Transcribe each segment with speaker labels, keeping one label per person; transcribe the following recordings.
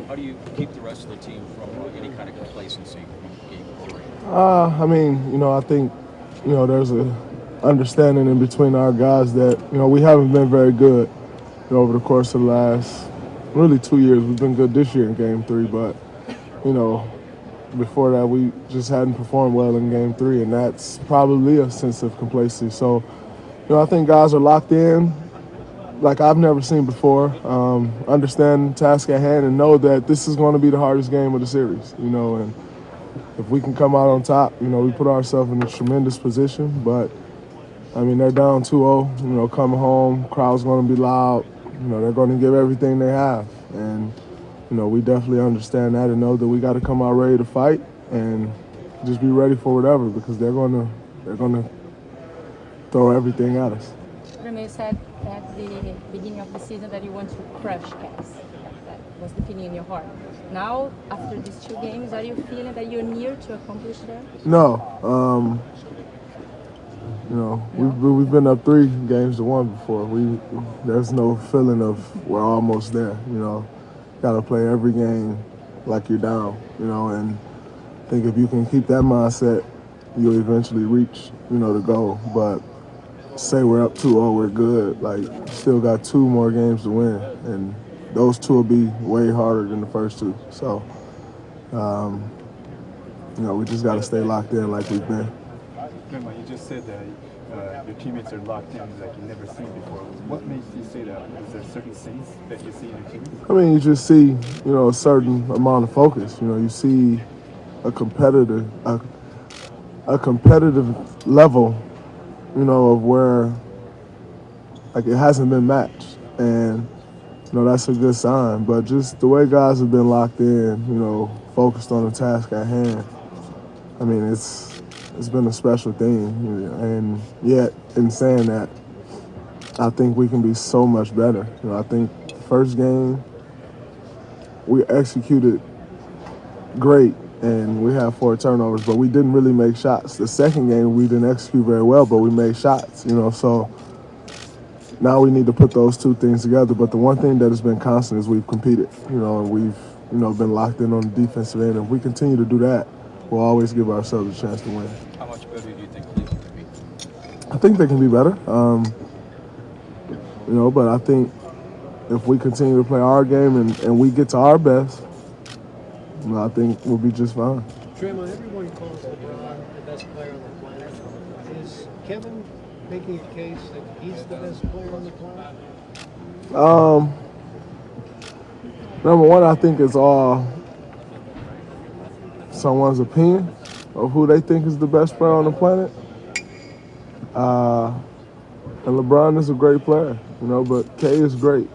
Speaker 1: How do you keep the rest of the team from any kind of complacency from game 3?
Speaker 2: I mean, I think, there's a understanding in between our guys that, we haven't been very good, over the course of the last really 2 years. We've been good this year in game 3, but, you know, before that we just hadn't performed well in game 3, and that's probably a sense of complacency. So, I think guys are locked in like I've never seen before. Understand the task at hand and know that this is going to be the hardest game of the series, and if we can come out on top, we put ourselves in a tremendous position. But, I mean, they're down 2-0, coming home, crowd's going to be loud. They're going to give everything they have. And, we definitely understand that and know that we got to come out ready to fight and just be ready for whatever, because they're going to throw everything at us.
Speaker 3: Remy said at the beginning of the season that you want to crush Cavs. That was the feeling in your heart. Now, after these 2 games, are you feeling that you're near to accomplish that?
Speaker 2: No. We've been up 3 games to 1 before. There's no feeling of we're almost there. Got to play every game like you're down. And I think if you can keep that mindset, you'll eventually reach, the goal. But say we're up 2-0, we're good. Like, still got 2 more games to win, and those 2 will be way harder than the first 2. So, we just got to stay locked in like we've been.
Speaker 4: Remember, you just said that your teammates are locked in like you've never seen before. What makes you say that? Is there certain things that you see in your teammates?
Speaker 2: I mean, you just see, a certain amount of focus. You see a competitive level, of where, like, it hasn't been matched. And, that's a good sign. But just the way guys have been locked in, focused on the task at hand, I mean, it's been a special thing. And yet, in saying that, I think we can be so much better. I think the first game, we executed great, and we had 4 turnovers, but we didn't really make shots. The second game, we didn't execute very well, but we made shots, so now we need to put those 2 things together. But the one thing that has been constant is we've competed, and we've, been locked in on the defensive end. If we continue to do that, we'll always give ourselves a chance to win.
Speaker 1: How much better do you think Cleveland could be?
Speaker 2: I think they can be better, but I think if we continue to play our game and we get to our best, I think we'll be just fine.
Speaker 5: Draymond, everyone calls LeBron the best player on the planet. Is Kevin making a case that he's the best player on the planet?
Speaker 2: Number one, I think it's all someone's opinion of who they think is the best player on the planet. And LeBron is a great player, but K is great. I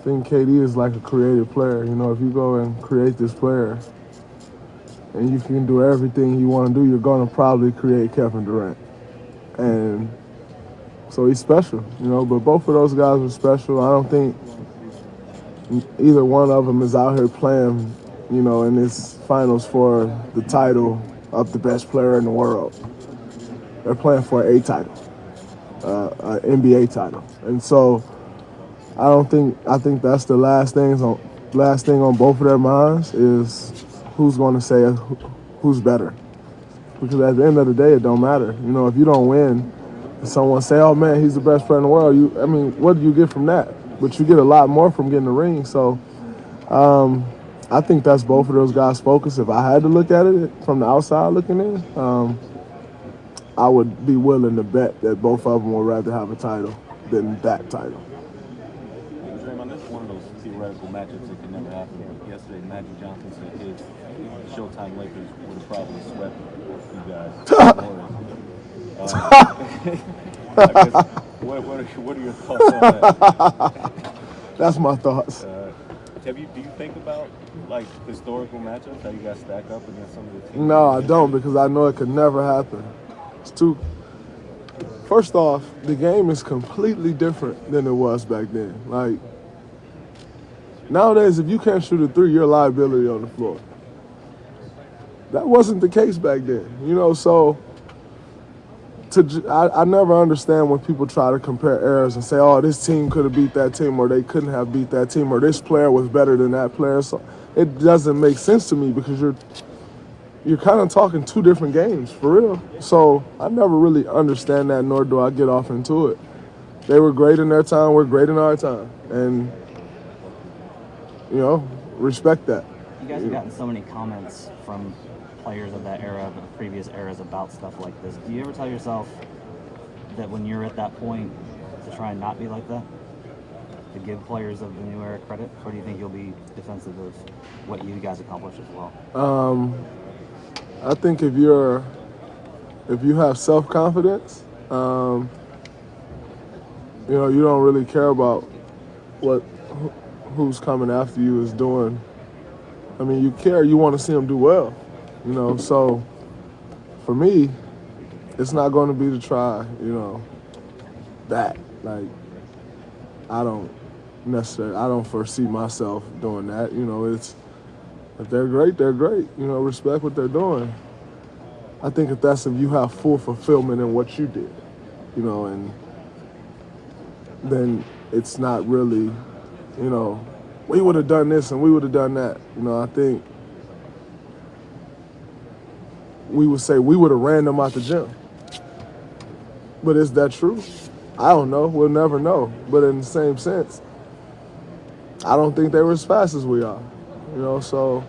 Speaker 2: think KD is like a creative player. If you go and create this player and you can do everything you want to do, you're going to probably create Kevin Durant. And so he's special, but both of those guys are special. I don't think either one of them is out here playing, in this finals for the title of the best player in the world. They're playing for a title, an NBA title. And so I think that's the last thing on both of their minds is who's going to say who's better. Because at the end of the day, it don't matter. If you don't win, and someone say, "Oh man, he's the best player in the world." What do you get from that? But you get a lot more from getting the ring. So, I think that's both of those guys' focus. If I had to look at it from the outside looking in, I would be willing to bet that both of them would rather have a title than that title.
Speaker 6: Draymond, that's one of those theoretical matchups that could never happen. Yesterday, Magic Johnson said his Showtime Lakers would have probably swept you guys. I guess, what are your thoughts on that?
Speaker 2: That's my thoughts.
Speaker 6: Do you think about like historical matchups? How you guys stack up against some of the teams?
Speaker 2: No, I don't, because I know it could never happen. It's too. First off, the game is completely different than it was back then. Like, nowadays, if you can't shoot a 3, you're a liability on the floor. That wasn't the case back then, so I never understand when people try to compare eras and say, oh, this team could have beat that team, or they couldn't have beat that team, or this player was better than that player. So it doesn't make sense to me because you're kind of talking two different games, for real. So I never really understand that, nor do I get off into it. They were great in their time, we're great in our time. And, respect that.
Speaker 7: You guys have gotten so many comments from players of that era, of the previous eras, about stuff like this. Do you ever tell yourself that when you're at that point to try and not be like that? To give players of the new era credit? Or do you think you'll be defensive of what you guys accomplished as well?
Speaker 2: I think if you have self-confidence, you don't really care about who's coming after you is doing. I mean, you care. You want to see them do well, So for me, it's not going to be to try, that. Like, I don't foresee myself doing that. It's if they're great, they're great. Respect what they're doing. I think if you have full fulfillment in what you did, and then it's not really, we would have done this and we would have done that. I think we would say we would have ran them out the gym. But is that true? I don't know. We'll never know. But in the same sense, I don't think they were as fast as we are. So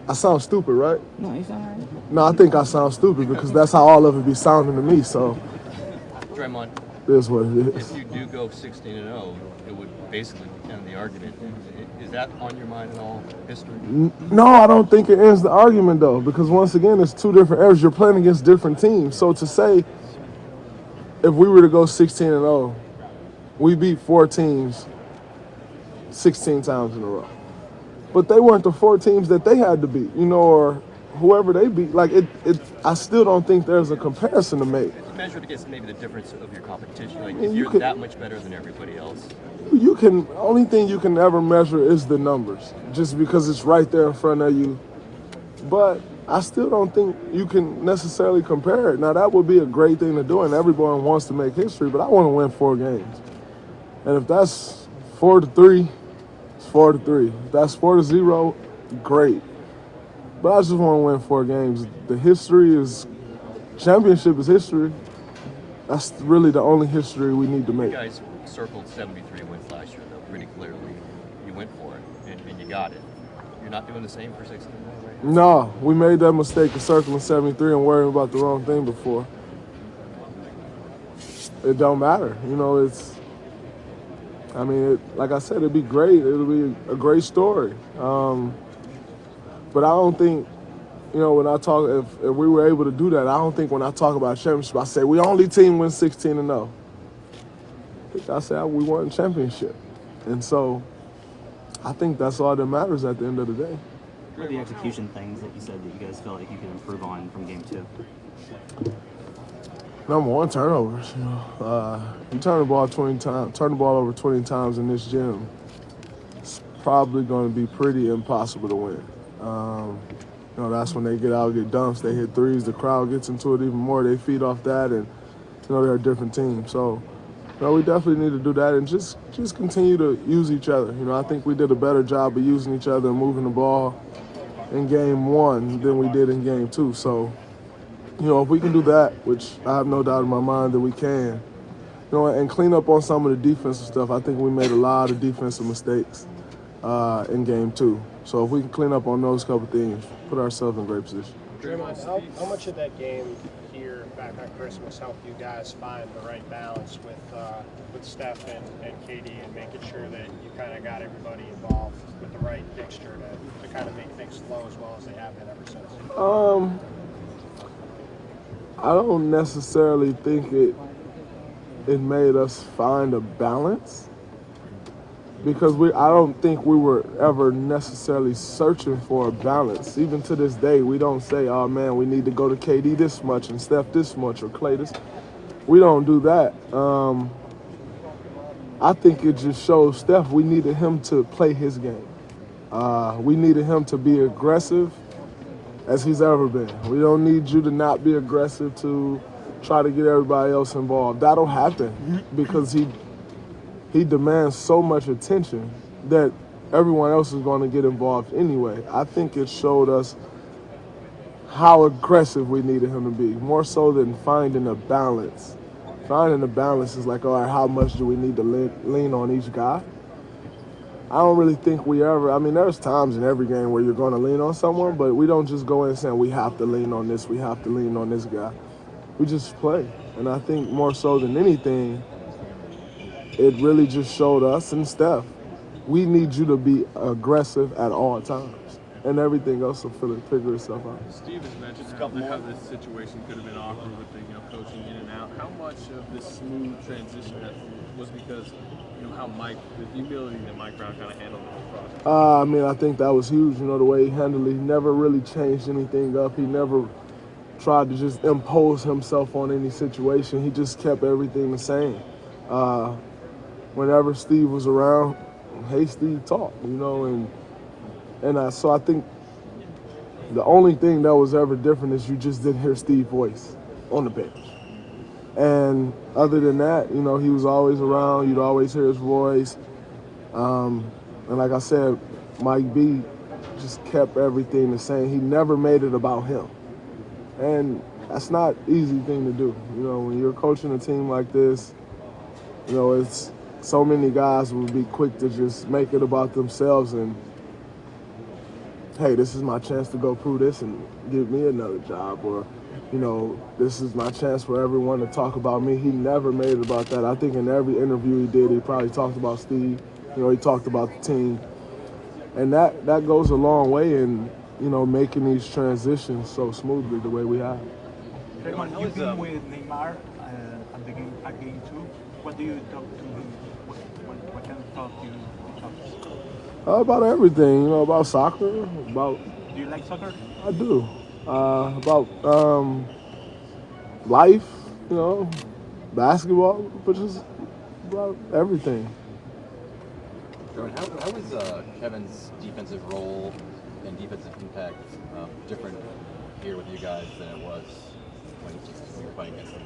Speaker 2: I sound stupid, right?
Speaker 7: No, you sound right.
Speaker 2: No, I think I sound stupid because that's how all of it be sounding to me. So
Speaker 1: Draymond,
Speaker 2: it is what it is.
Speaker 1: if you do go 16-0, it would basically end the argument. Is that on your mind at all, history?
Speaker 2: No, I don't think it ends the argument, though, because once again, it's two different eras. You're playing against different teams. So to say, if we were to go 16-0, we beat four teams 16 times in a row. But they weren't the four teams that they had to beat, or whoever they beat. Like, I still don't think there's a comparison to make.
Speaker 1: Measured against maybe the difference of your competition. Like,
Speaker 2: mean,
Speaker 1: if you're that much better than everybody else.
Speaker 2: Only thing you can ever measure is the numbers, just because it's right there in front of you. But I still don't think you can necessarily compare it. Now, that would be a great thing to do, and everyone wants to make history, but I want to win 4 games. And if that's 4-3, it's 4-3. If that's 4-0, great. But I just want to win 4 games. Championship is history. That's really the only history we need to make.
Speaker 1: You guys circled 73 wins last year, though, pretty clearly. You went for it, and you got it. You're not doing the same for 16 right now?
Speaker 2: No, we made that mistake of circling 73 and worrying about the wrong thing before. It don't matter. Like I said, it'd be great. It'll be a great story. But I don't think, when I talk, if we were able to do that, I don't think when I talk about championship, I say we only team win 16-0. I say we won a championship. And so I think that's all that matters at the end of the day.
Speaker 7: What are the execution things that you said that you guys felt like you could improve on from game 2?
Speaker 2: Number one, turnovers. You turn the ball over 20 times in this gym, it's probably going to be pretty impossible to win. That's when they get out, get dunks, they hit threes, the crowd gets into it even more. They feed off that, and they're a different team. So, we definitely need to do that and just continue to use each other. I think we did a better job of using each other and moving the ball in game 1 than we did in game 2. So, if we can do that, which I have no doubt in my mind that we can, and clean up on some of the defensive stuff. I think we made a lot of defensive mistakes in game 2. So if we can clean up on those couple things, put ourselves in a great position.
Speaker 8: Draymond, how much of that game here back on Christmas helped you guys find the right balance with Steph and KD and making sure that you kind of got everybody involved with the right mixture to kind of make things flow as well as they have been ever since?
Speaker 2: I don't necessarily think it made us find a balance, because I don't think we were ever necessarily searching for a balance. Even to this day, we don't say, oh man, we need to go to KD this much and Steph this much or Klay this. We don't do that. I think it just shows Steph we needed him to play his game. We needed him to be aggressive as he's ever been. We don't need you to not be aggressive to try to get everybody else involved. That'll happen because he demands so much attention that everyone else is going to get involved anyway. I think it showed us how aggressive we needed him to be, more so than finding a balance. Finding a balance is like, all right, how much do we need to lean on each guy? I don't really think we ever, I mean, there's times in every game where you're going to lean on someone, but we don't just go in saying we have to lean on this, we have to lean on this guy. We just play. And I think more so than anything, it really just showed us and Steph, we need you to be aggressive at all times. And everything else will figure itself out.
Speaker 9: Steve has mentioned how this situation could have been awkward with the coaching in and out. How much of this smooth transition was because how Mike, the humility that Mike Brown kind of handled the process?
Speaker 2: I mean, I think that was huge. The way he handled it. He never really changed anything up. He never tried to just impose himself on any situation. He just kept everything the same. Whenever Steve was around, hey, Steve, talk. So I think the only thing that was ever different is you just didn't hear Steve's voice on the bench. And other than that, he was always around. You'd always hear his voice. And like I said, Mike B just kept everything the same. He never made it about him. And that's not an easy thing to do. When you're coaching a team like this, it's so many guys will be quick to just make it about themselves and, hey, this is my chance to go prove this and give me another job, or, this is my chance for everyone to talk about me. He never made it about that. I think in every interview he did, he probably talked about Steve. He talked about the team. And that goes a long way in, making these transitions so smoothly the way we have.
Speaker 10: Draymond, you've been with Neymar at game 2. What do you talk to him? What kind of talk do you talk?
Speaker 2: About everything, about soccer, about...
Speaker 10: Do you like soccer?
Speaker 2: I do. About life, basketball, but just about everything.
Speaker 1: How is Kevin's defensive role and defensive impact different here with you guys than it was when you were playing against them?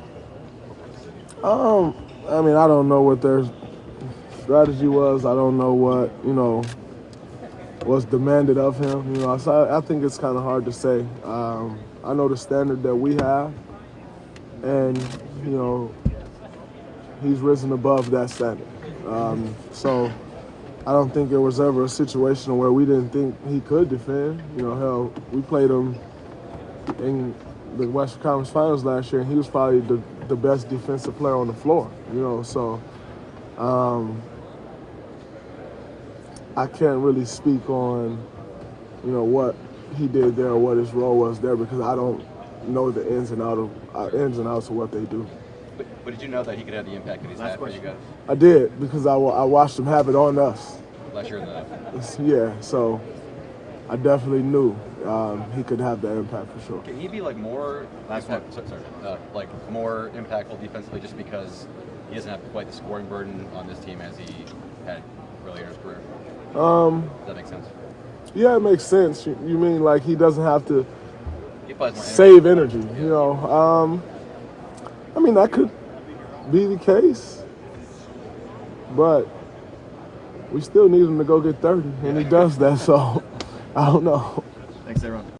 Speaker 2: I mean, I don't know what their strategy was. I don't know what, was demanded of him. So I think it's kind of hard to say. I know the standard that we have, and, he's risen above that standard. So I don't think there was ever a situation where we didn't think he could defend. Hell, we played him in the Western Conference Finals last year, and he was probably the best defensive player on the floor. So I can't really speak on, what he did there or what his role was there because I don't know the ins and outs of what they do.
Speaker 1: But did you know that he could have the impact that he's had for you guys?
Speaker 2: I did because I watched him have it on us.
Speaker 1: Last year in the...
Speaker 2: Yeah, so I definitely knew he could have that impact for sure.
Speaker 1: Can he be more more impactful defensively just because he doesn't have quite the scoring burden on this team as he had earlier in his career? Does that make sense?
Speaker 2: Yeah, it makes sense. You mean like he doesn't have to save energy, I mean, that could be the case, but we still need him to go get 30, and he does that, so I don't know.
Speaker 1: Thanks, everyone.